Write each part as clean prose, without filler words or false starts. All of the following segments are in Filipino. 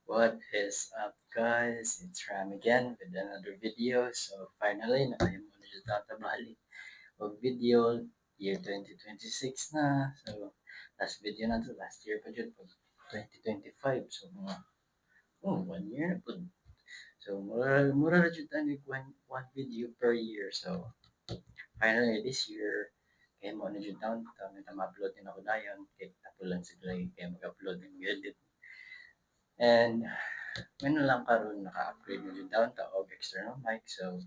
What is up, guys? It's Ram again with another video. So finally, nakaya mo na siya tatabali o video year 2026 na. So last video na to, last year pa dyan, 2025. So mga, 1 year na po. So mura na dyan tayo one video per year. So finally, this year, kaya mo na dyan taon, ma-upload din ako na yun. Kaya tapulan sigla kaya mag-upload din mag-edit. And ngayon lang karon naka-upgrade mo din daw ta og external mic. So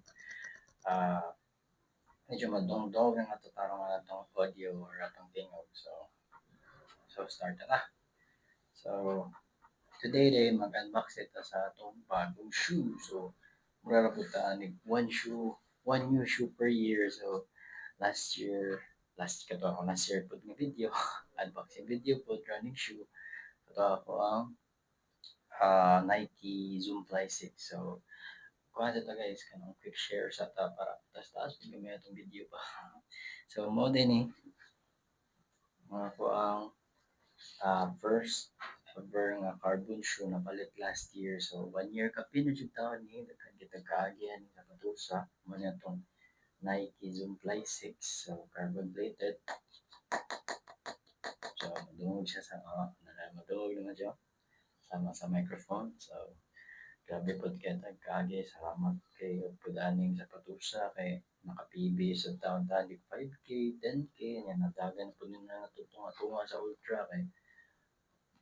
medyo madungdong ang atatarong atong audio or atong tingog. So start na. So today day mag-unbox ito sa atong bagong shoe. So mura ra pud ta anig one new shoe per year. So last year pud nga video unboxing video pud running shoe. Ito ako ang Nike Zoom Fly 6. So kuha sa ta guys kanang quick share sa ta para taas gamay atong video pa. So mo din ni mga ko ang first ever nga carbon shoe na palit last year. So 1 year ka pinajud taon ni daghan kita kaagyan sa patusa mo na tong Nike Zoom Fly 6. So carbon plated. So madungog siya sa madungog naman siya sama sa microphone. So grabe pod kay kaagi, salamat kay pud aning sa patusa kay naka-PB sa taon-taon 5K, 10K nya nadagan pud na natutunga-tunga sa ultra kay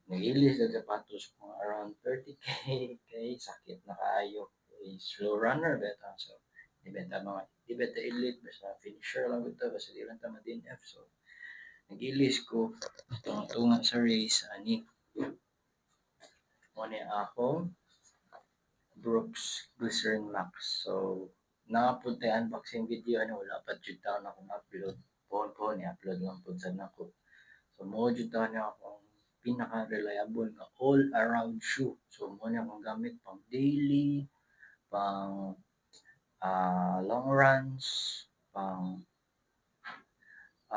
nagilis sa sapatos mga around 30K kay sakit na kaayo kay slow runner beta. So di beta elite basta finisher lang ito basta di lang ta ma-DNF. So nagilis ko tunga-tunga sa race ani mo ni ako Brooks Glycerin Max. So nakapunta unboxing video wala pa jud taon akong upload. Pohon i-upload lang pud sad nako. So mo jud taon akong pinaka-reliable nga all-around shoe. So mo na akong gamit pang daily, pang long runs, pang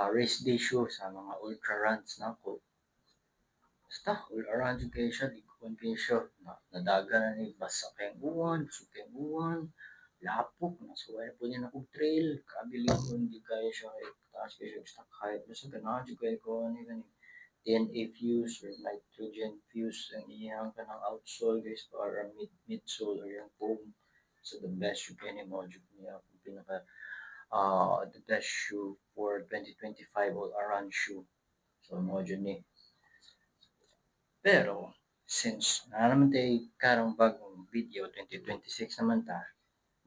race day shoe sa mga ultra runs nako. Basta all-around jud kayo siya, di ko kayo siya. Nadaga na ni basa kayong uwan, gusto kayong uwan, lapok, nasuway po niya na kong trail, kabilingon, di kaya siya kay taas kayo siya stock height. Basta ganahan jud kayo ko ni DNA fuse or nitrogen fuse ang iyang kanang outsole guys para midsole or yung foam. So the best shoe kaya ni mo jud niya kung pinaka the best shoe for 2025 all around shoe. So mo jud ni. Pero since na naman tayo karong bagong video 2026 naman ta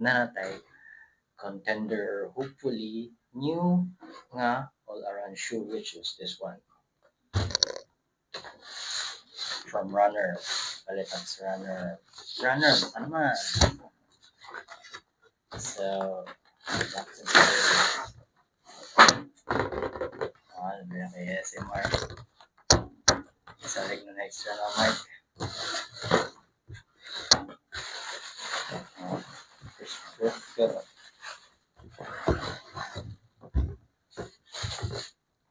na natay contender hopefully new nga all around shoe which is this one from Runner. Palitan sa Runner ano man. So that's it. Nabiya kay SMR salig na extra na mic. Pero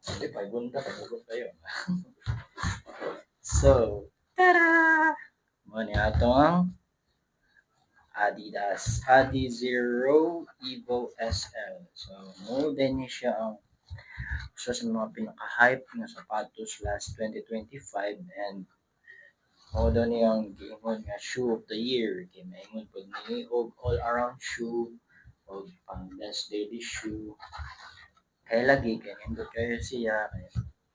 hindi pa gunda kayo. So tada mo ni atong Adidas Adi Zero Evo SL. So mo din ni siya ang isa sa mga pinaka-hype na sapatos last 2025 and mo daw niyang giingon nga shoe of the year kay maingon pud ni og all around shoe og pang best daily shoe kay lagi kay nindot kayo siya kay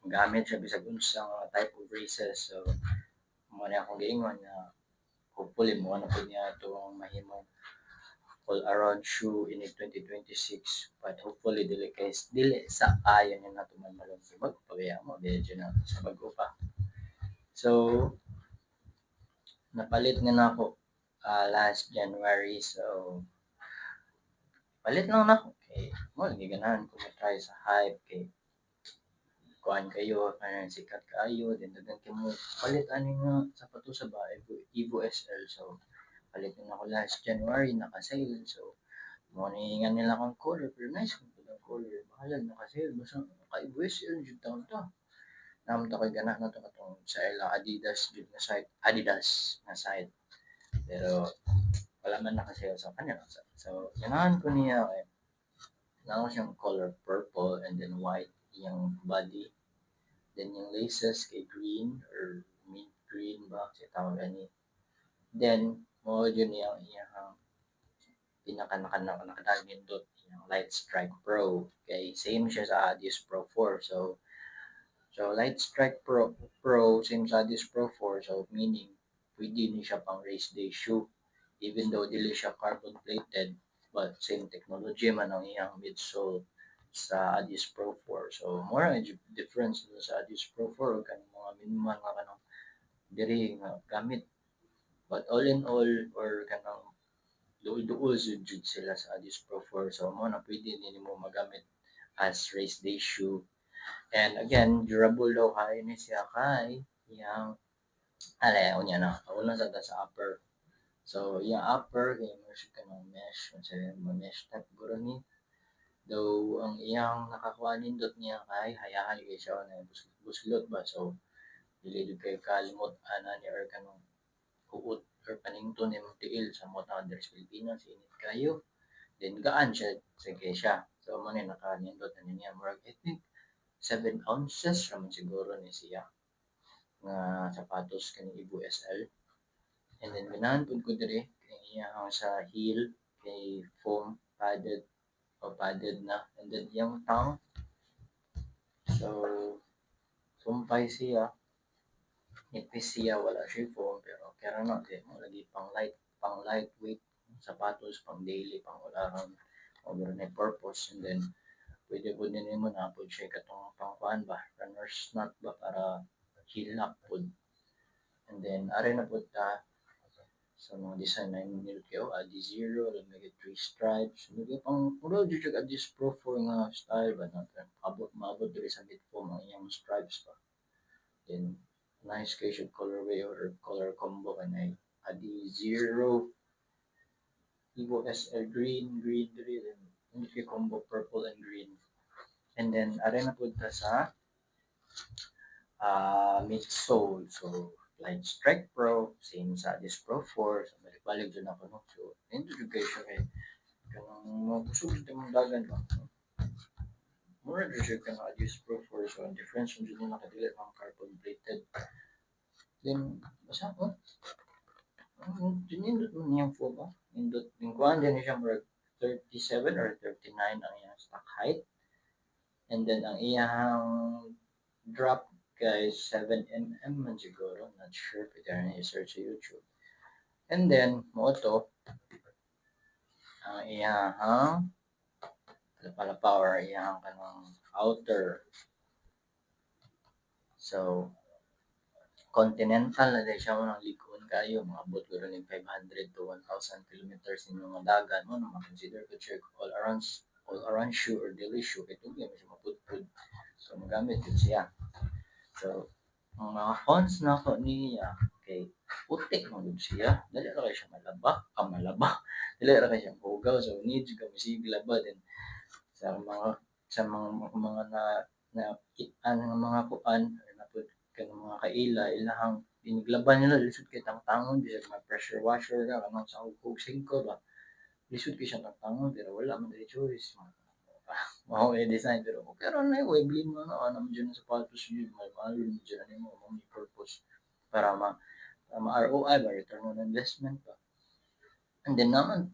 gamit siya bisag unsang type of races. So mo na akong giingon nga hopefully mo na pud niya itong mahimong all around shoe in 2026 but hopefully dili sa ayon niya nato man malong magpabaya mo medyo na sa bago pa. So napalit nga na ako last January. So palit lang na ako kay mo lagi ganahan ko try sa hype kay kuan kayo kanang sikat kayo then daghan kay mo palit ani nga sapatos sa bahay Evo SL. So palit na ako last January naka-sale. So mo ni nga nila akong color pero nice kung ang color bahala naka-sale basta naka-Evo SL jud taon ta naman to kay gana na to katong sa ila Adidas jud nga site, Adidas nga site. Pero wala man naka-sale sa kanya. So ganahan ko niya kay naman siyang color purple and then white yung body. Then yung laces kay green or mint green ba siya tawag ani. Then mo yun yung iyang pinaka nakadagindot yung Light Strike Pro. Okay, same siya sa Adis Pro 4. So Light Strike Pro same sa Adis Pro 4. So meaning pwede ni siya pang race day shoe. Even though dili siya carbon plated, but same technology man ang iyang midsole sa Adis Pro 4. So more ang difference sa Adis Pro 4 kan mga minimal nga kanang diri nga gamit. But all in all or kanang duol-duol jud sila sa Adis Pro 4. So mo na pwede nini mo magamit as race day shoe. And again, durable daw kay ni siya kay yang unya na una sa ta sa upper. So yung upper kay mo siya kanang mesh unsa mesh type guro ni. Though ang iyang nakakuha nindot niya kay hayahay kay siya na buslot ba. So dili kay kalimot ana ni or kanang huot or panington ni tiil sa mga tao diri sa Pilipinas init kayo. Then gaan siya sige siya. So mo ni nakanindot na niya murag I think 7 ounces raman siguro ni siya nga sapatos kani Ibu SL. And then ganahan pud ko diri kay iyang sa heel kay foam padded o padded na. And then iyang tongue. So sumpay siya. Nipis siya wala siya foam pero kaya na di mo lagi pang lightweight sapatos pang daily pang all around over na purpose. And then pwede po din mo na po siya katong pangkuan ba runner's knot ba para heel up po. And then are na po ta sa mga design na nilot kayo adi zero lang may 3 stripes may pang puro jud siya adi pro 4 nga style ba na maabot diri sa bit po mga iyang stripes pa. Then nice kayo colorway or color combo kanay adi zero Evo SL green diri then hindi combo purple and green. And then are na po ta sa midsole. So Light Strike Pro same sa Adis Pro 4 so balik-balik dyan ako no. So ito jud kayo siya kay kanang mga kusog sa mga dagan ba. Mura jud siya kanang Adis Pro 4 so ang difference jud nila nakadili mga carbon plated. Then basta ko dinindot mo niyang foam ba. Indot din kuan din siya murag 37 or 39 ang iyang stock height. And then ang iyang drop guys 7mm man siguro not sure pwede rin i-search sa YouTube. And then mo to ang iyang pala power iyang kanang outer. So continental na din siya mo nang likon kayo mga abot ko rin 500 to 1,000 kilometers in mga dagat mo na makonsider ko check all around shoe or daily shoe ito yung siya mapudpud. So magamit yun siya. So ang mga cons na ko niya kay putik mo yun siya dali ra kay siya malaba dali ra kay siya bugaw so need ka masigla ba din sa mga na mga kuan na pud kanang mga kaila ilahang iniglaban nila lisod kay tangtangon bisag may pressure washer ka kanang sa hugog singko ba lisod kay siya tangtangon pero wala man dili choice mao design pero na way blame mo na ano dyan sa sapatos yun mahal yun dyan mo may purpose para ROI ba return on investment ba. And then naman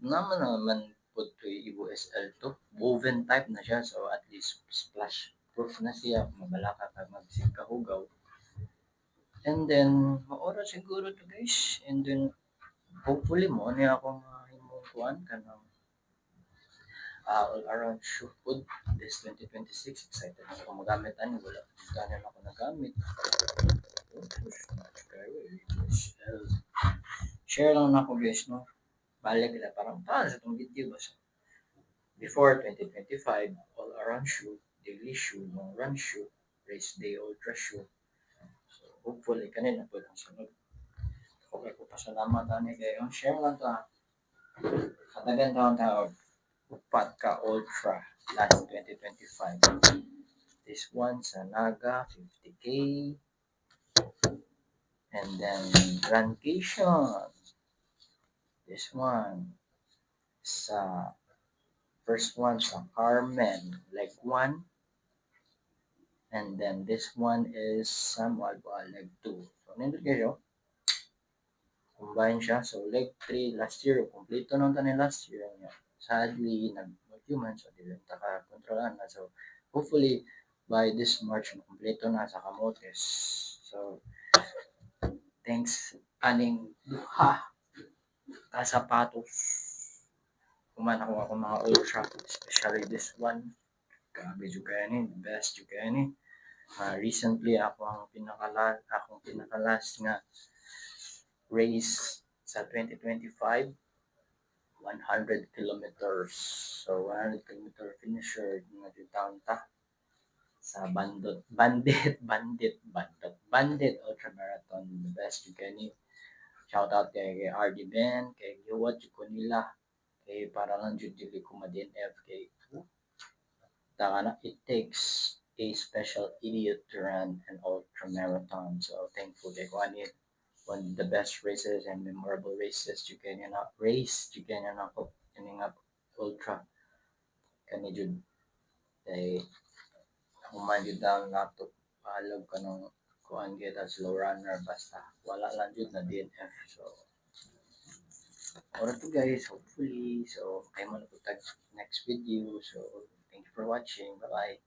put to Evo SL to woven type na siya so at least splash proof na siya mabalaka ka magsig kahugaw. And then maora siguro to guys and then hopefully mo niya akong himong kuan kanang all around shoe food this 2026 excited ako magamit ani wala tanan ako nagamit. Share lang na ako guys no balik na parang sa itong video ba before 2025 all around shoe daily shoe long run shoe race day ultra shoe so hopefully kanina po ang sunod okay ko pasalamat ani kayo share lang to katagan taon tawag upat ka ultra last 2025 This one sa Naga, 50K. And then Rancation. This one sa first one sa Carmen, leg 1. And then this one is sa Malwa, leg 2. So, nandun kayo. Combine siya. So, leg 3 last year. Kompleto nung tanin last year. Sadly, nag-human. So, di lang taka-kontrolan na. So, hopefully, by this March, kompleto na sa Camotes. So, thanks aning duha ka sapatos. Kuman ako mga ultra, especially this one. Grabe juga ni, the best juga ni. Recently akong pinaka-last nga race sa 2025, 100 kilometers. So 100 kilometer finisher nga jud ta sa Bandit Ultra Marathon, the best juga ni. Shout out kay RD Ben, kay Giwat jud nila. Kay para lang jud dili ko ma-DNF kay it takes a special idiot to run an ultra marathon. So thankful kay kuan it one of the best races and memorable races you can ako kani nga ultra kani jud kay human jud ang nato palog kanang kuan gyud as slow runner basta wala lang jud na DNF. So alright to guys, hopefully so kay mo na po next video. So thank you for watching. Bye bye.